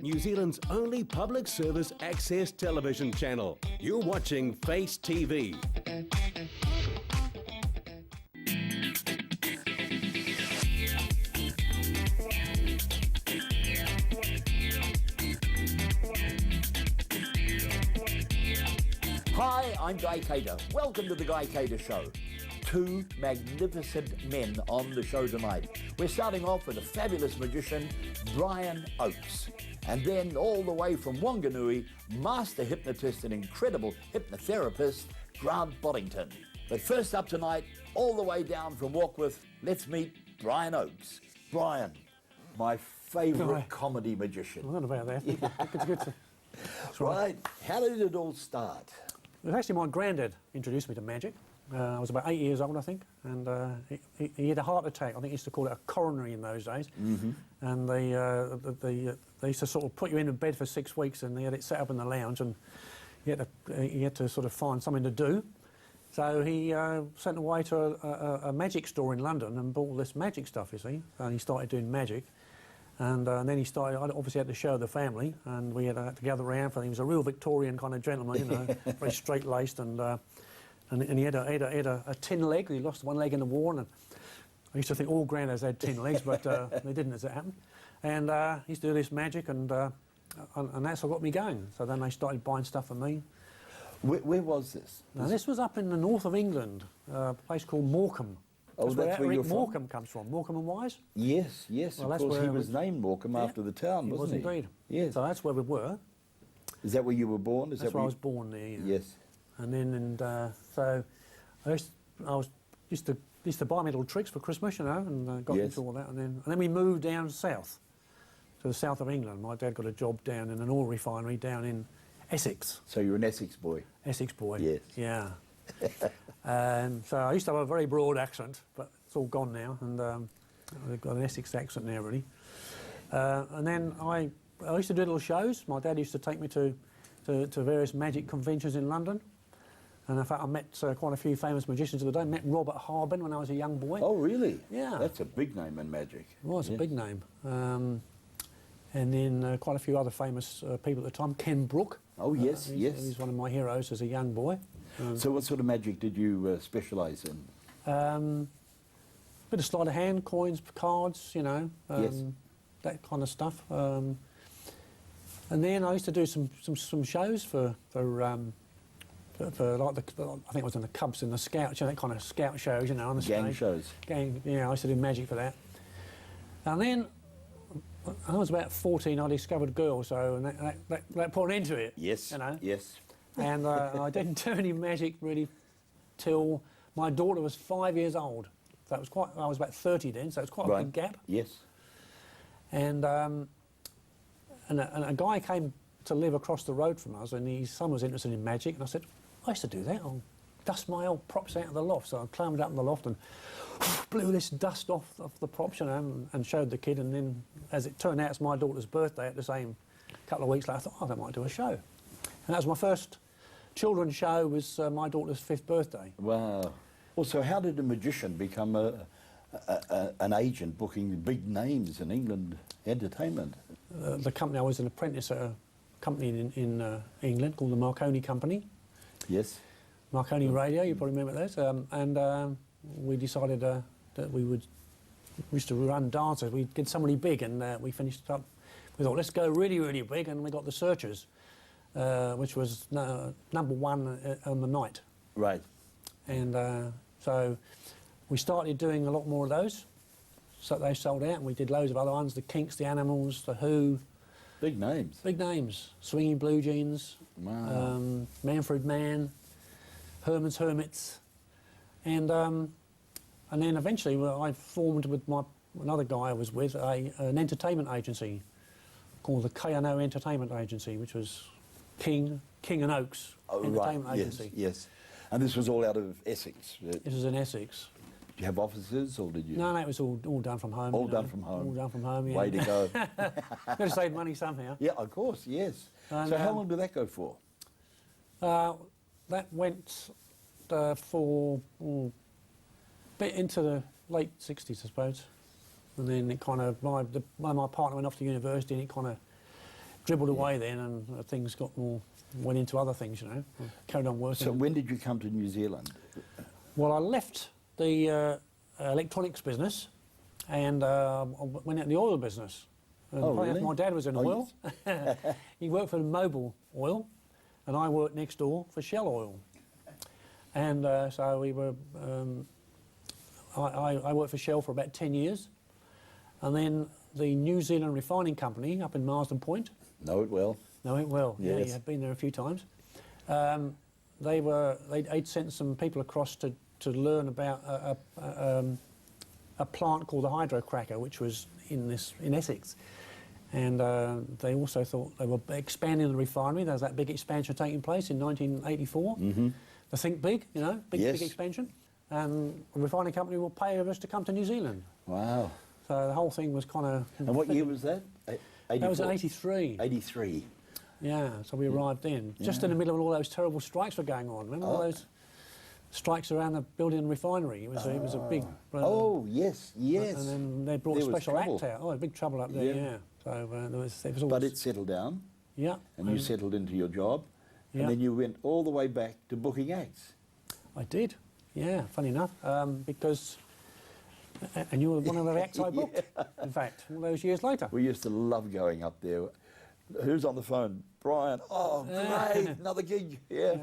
New Zealand's only public service access television channel. You're watching Face TV. Hi, I'm Guy Cater. Welcome to the Guy Cater Show. Two magnificent men on the show tonight. We're starting off with a fabulous magician, Brian Oakes. And then all the way from Wanganui, master hypnotist and incredible hypnotherapist, Grant Boddington. But first up tonight, all the way down from Warkworth, let's meet Brian Oakes. Brian, my favourite comedy magician. I don't know about that. It's good to... Right, how did it all start? It was actually my granddad introduced me to magic. I was about 8 years old, I think, and he had a heart attack. I think he used to call it a coronary in those days. Mm-hmm. And they used to sort of put you in bed for 6 weeks, and they had it set up in the lounge, and he had to sort of find something to do. So he sent away to a magic store in London and bought all this magic stuff, you see, and he started doing magic. And then he started, I obviously had to show the family, and we had to gather around for him. He was a real Victorian kind of gentleman, you know, very straight-laced, and he had a tin leg. He lost one leg in the war, and I used to think all granddads had tin legs, but they didn't as it happened. And he used to do this magic, and that's what got me going. So then they started buying stuff for me. Where was this? Now, this was up in the north of England, a place called Morecambe. That's where you're from? Morecambe comes from. Morecambe and Wise? Yes, well, of course he was named Morecambe after the town, wasn't he? He was indeed. Yes. So that's where we were. Is that where you were born? That's where I was born there, yeah. Yes. And then, so I used to buy me little tricks for Christmas, you know, and got into all that. And then we moved down south, to the south of England. My dad got a job down in an oil refinery down in Essex. So you're an Essex boy? Essex boy. Yes. Yeah. So I used to have a very broad accent, but it's all gone now, and I've got an Essex accent now, really. And then I used to do little shows. My dad used to take me to various magic conventions in London. And in fact, I met quite a few famous magicians of the day. I met Robert Harbin when I was a young boy. Oh, really? Yeah. That's a big name in magic. It was a big name. And then quite a few other famous people at the time. Ken Brook. Oh, yes, He's one of my heroes as a young boy. So what sort of magic did you specialise in? Bit of sleight of hand, coins, cards, you know, that kind of stuff. And then I used to do some shows for like I think it was in the Cubs and the Scouts, you know, that kind of scout shows, you know, on the gang stage. shows. Gang, yeah, I used to do magic for that. And then when I was about 14, I discovered girls, so and that put an end to it. Yes. You know. Yes. And I didn't do any magic really till my daughter was 5 years old. So I was about 30 then, so it's quite a big gap. Yes. And a guy came to live across the road from us, and his son was interested in magic, and I said, I used to do that. I'll dust my old props out of the loft. So I climbed up in the loft and blew this dust off the props, you know, and showed the kid. And then, as it turned out, it's my daughter's birthday at the same couple of weeks later. I thought, I might do a show. And that was my first children's show, was my daughter's 5th birthday. Wow. Also, how did a magician become an agent booking big names in England entertainment? The company, I was an apprentice at a company in England called the Marconi Company. Yes. Marconi Radio, you probably remember that. And we decided that we used to run dances. We'd get somebody big, and we finished up. We thought, let's go really, really big, and we got the Searchers, which was number 1 on the night. Right. And so we started doing a lot more of those. So they sold out, and we did loads of other ones, the Kinks, the Animals, the Who. Big names. Big names. Swinging Blue Jeans. Wow. Manfred Mann. Herman's Hermits. And then eventually I formed with another guy I was with an entertainment agency called the K&O Entertainment Agency, which was King and Oakes Entertainment Agency. Yes. And this was all out of Essex? This was in Essex. Did you have offices, or did you? No, it was all done from home. All done from home? All done from home, yeah. Way to go. Got to save money somehow. Yeah, of course, yes. And, so how long did that go for? That went for a bit into the late 60s, I suppose. And then it kind of, my partner went off to university, and it kind of dribbled away then, and things went into other things, you know. Carried on working. So when did you come to New Zealand? Well, I left the electronics business and went into the oil business. And Oh, funny enough, really? my dad was in Oh, oil. He worked for Mobil Oil, and I worked next door for Shell Oil. And so we were. I worked for Shell for about 10 years, and then the New Zealand Refining Company up in Marsden Point. Know it well. Know it well. Yeah, Yes. you have been there a few times. They'd sent some people across to learn about a plant called the hydrocracker, which was in Essex. And they also thought they were expanding the refinery. There was that big expansion taking place in 1984. Mm-hmm. The Think Big, you know, big Yes. expansion. And the refining company will pay us to come to New Zealand. Wow. So the whole thing was kind of... And what year was that? That was in 83. 83. Yeah, so we arrived in. Just in the middle of all those terrible strikes were going on. Remember all those strikes around the building and refinery? It was a big... Oh, yes, yes. And then they brought There a was special trouble. act out. Oh, big trouble up there, Yeah. yeah. So it was all... But it settled down, Yeah. and you settled into your job, Yeah. and then you went all the way back to booking acts. I did, yeah, funny enough, because... And you were one of the acts I booked, in fact, all those years later. We used to love going up there. Who's on the phone? Brian. Oh, great, another gig. Yeah. Yeah.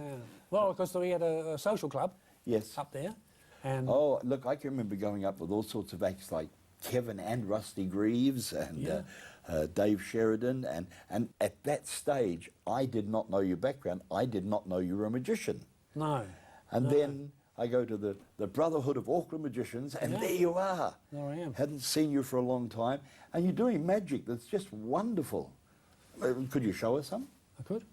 Well, because we had a social club Yes. up there, and Oh, look, I can remember going up with all sorts of acts like Kevin and Rusty Greaves and Yeah. Dave Sheridan. And at that stage, I did not know your background. I did not know you were a magician. no, And no. then I go to the Brotherhood of Auckland Magicians, and Yeah. there you are. There I am. Hadn't seen you for a long time, and you're doing magic that's just wonderful. Could you show us some? I could.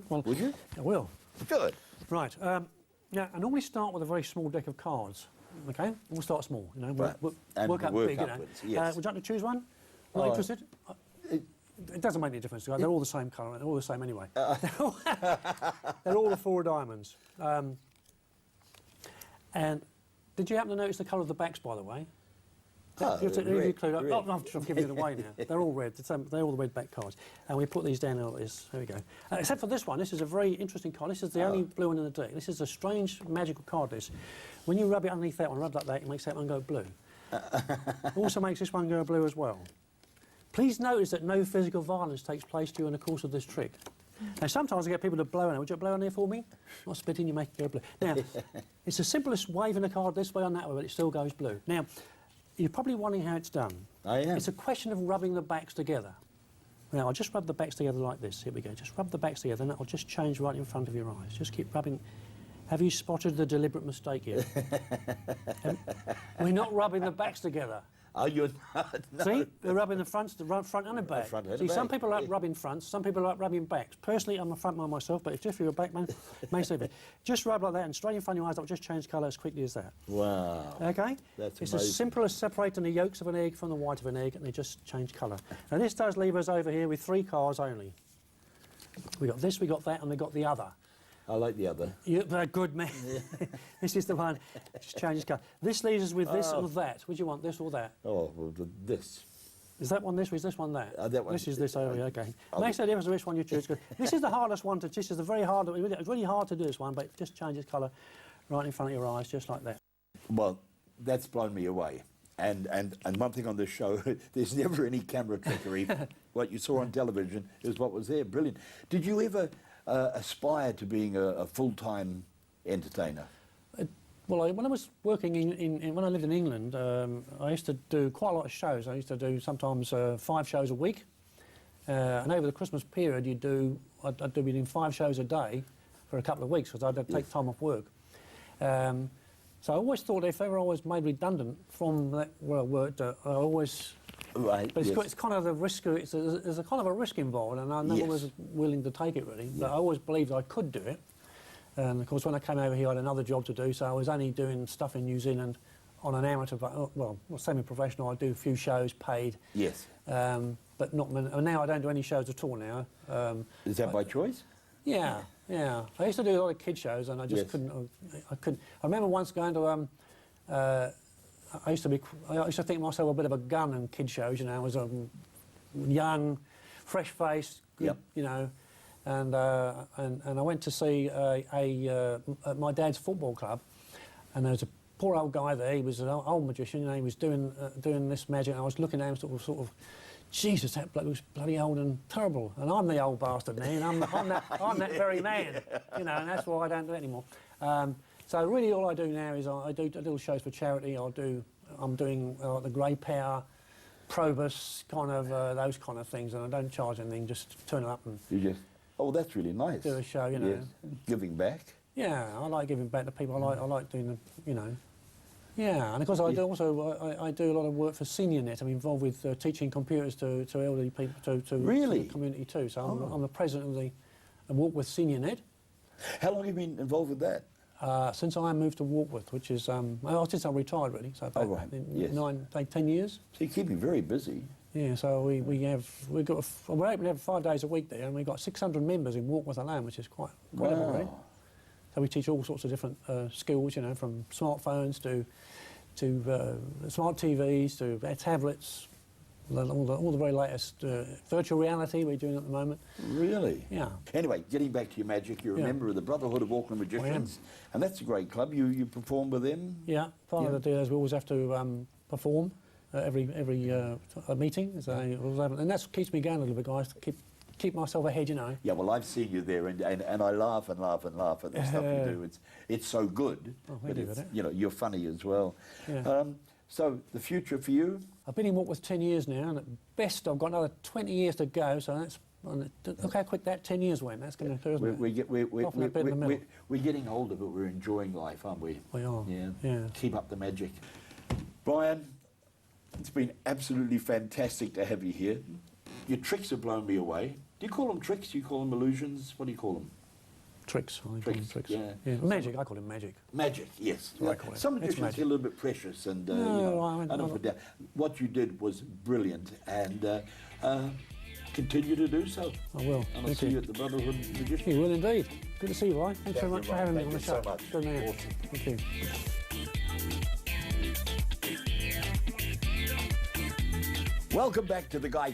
Well, Would you? I will. Good. Right. Now, I normally start with a very small deck of cards. Okay, we'll start small. You know, Right. And work up work big. upwards, You know. yes. Would you like to choose one? Not Oh, interested? It doesn't make any difference. They're all the same colour. They're all the same anyway. They're all the four diamonds. And did you happen to notice the colour of the backs, by the way? Oh, Just to red, give you a clue. red. Oh, I'm just giving it away now. They're all red. They're all the red back cards. And we put these down like this. There we go. Except for this one. This is a very interesting card. This is the only blue one in the deck. This is a strange magical card, this. When you rub it underneath that one, rub like that, it makes that one go blue. Also makes this one go blue as well. Please notice that no physical violence takes place during the course of this trick. Now, sometimes I get people to blow on it. Would you blow on there for me? Not spitting, you make it go blue. Now, it's the simplest waving the card this way or that way, but it still goes blue. Now, you're probably wondering how it's done. I am. It's a question of rubbing the backs together. Now, I'll just rub the backs together like this. Here we go. Just rub the backs together, and it'll just change right in front of your eyes. Just keep rubbing. Have you spotted the deliberate mistake yet? We're not rubbing the backs together. Oh, you're not. No. See, we're rubbing the front and the back. front and See, the some back, people like yeah. rubbing fronts, some people like rubbing backs. Personally, I'm a front man myself, but if you're a back man, may say it. Just rub like that and straight in front of your eyes, that'll just change colour as quickly as that. Wow. Okay? That's It's amazing. as simple as separating the yolks of an egg from the white of an egg, and they just change colour. And this does leave us over here with 3 cards only. We got this, we got that, and we got the other. I like the other. You're a good man. This is the one. Just changes colour. This leaves us with this or that. Would you want this or that? Oh, well, this. Is that one this, or is this one that? That one. This is this over here, okay. I'll Makes no difference which one you choose. 'Cause this is the hardest one to, this is the very hard, it's really hard to do this one, but it just changes colour right in front of your eyes, just like that. Well, that's blown me away. And one thing on this show, there's never any camera trickery. What you saw on television is what was there. Brilliant. Did you ever aspire to being a full-time entertainer? Well, when I was working when I lived in England, I used to do quite a lot of shows. I used to do sometimes 5 shows a week. And over the Christmas period, I'd do between 5 shows a day for a couple of weeks because I'd have to take time off work. So I always thought if ever I was made redundant from that where I worked, I always... Right, But yes. it's kind of the risk. There's a kind of a risk involved, and I never Yes. was willing to take it really. But I always believed I could do it. And of course, when I came over here, I had another job to do, so I was only doing stuff in New Zealand on an amateur, well, semi-professional. I do a few shows paid. Yes. But not many. And now I don't do any shows at all now. Is that by choice? Yeah. I used to do a lot of kid shows, and I just Yes. couldn't. I couldn't. I remember once going to. I used to think myself a bit of a gun in kid shows. You know, I was young, fresh face, good, Yep. you know. And I went to see my dad's football club, and there was a poor old guy there. He was an old magician, you know. He was doing this magic, and I was looking at him sort of, Jesus, that bloke was bloody old and terrible. And I'm the old bastard now, and I'm that very man, you know. And that's why I don't do it anymore. So really, all I do now is I do little shows for charity. I'm doing the Grey Power, Probus, kind of those kind of things, and I don't charge anything. Just turn it up and You just, oh, that's really nice. do a show, you know. Yes. Giving back. Yeah, I like giving back to people. I like doing the, you know. Yeah, and of course I do also I do a lot of work for SeniorNet. I'm involved with teaching computers to elderly people, to Really? the community too. So I'm the president of the Walkworth SeniorNet How long have you been involved with that? since I moved to Walkworth, which is since I retired really. So about right, yes. 10 years. So you keep me very busy. Yeah, so we're able to have 5 days a week there, and we've got 600 members in Walkworth alone, which is quite incredible, really. So we teach all sorts of different skills, you know, from smartphones to smart TVs to tablets, all the very latest virtual reality we're doing at the moment. Really? Yeah. Anyway, getting back to your magic, you're a Yeah. member of the Brotherhood of Auckland Magicians, and that's a great club. You perform with them? Yeah, part of the deal is we always have to perform every meeting, so, and that's what keeps me going a little bit, guys, to keep myself ahead, you know. Yeah, well, I've seen you there, and I laugh and laugh and laugh at the stuff you do. It's so good, but it's, you know, you're funny as well. Yeah. So the future for you? I've been in Walkworth 10 years now, and at best I've got another 20 years to go, so look how quick that 10 years went. That's going to occur, isn't it? Often a bit in the middle. We're getting older, but we're enjoying life, aren't we? We are, Yeah. yeah. Keep up the magic. Brian, it's been absolutely fantastic to have you here. Your tricks have blown me away. Do you call them tricks? Do you call them illusions? What do you call them? Tricks, I call them tricks. Yeah. Magic, I call it magic. Magic, yes. what I call it. Some It's magicians magic. get a little bit precious, and No, you know, I don't put down. What you did was brilliant, and continue to do so. I will. And I'll Thank see you. you at the Brotherhood Magician. You will indeed. Good to see you, Ryan. Thanks very you, much for Ryan. having me Thank on the you show. so much. Good man. Awesome. Thank you. Welcome back to the Guy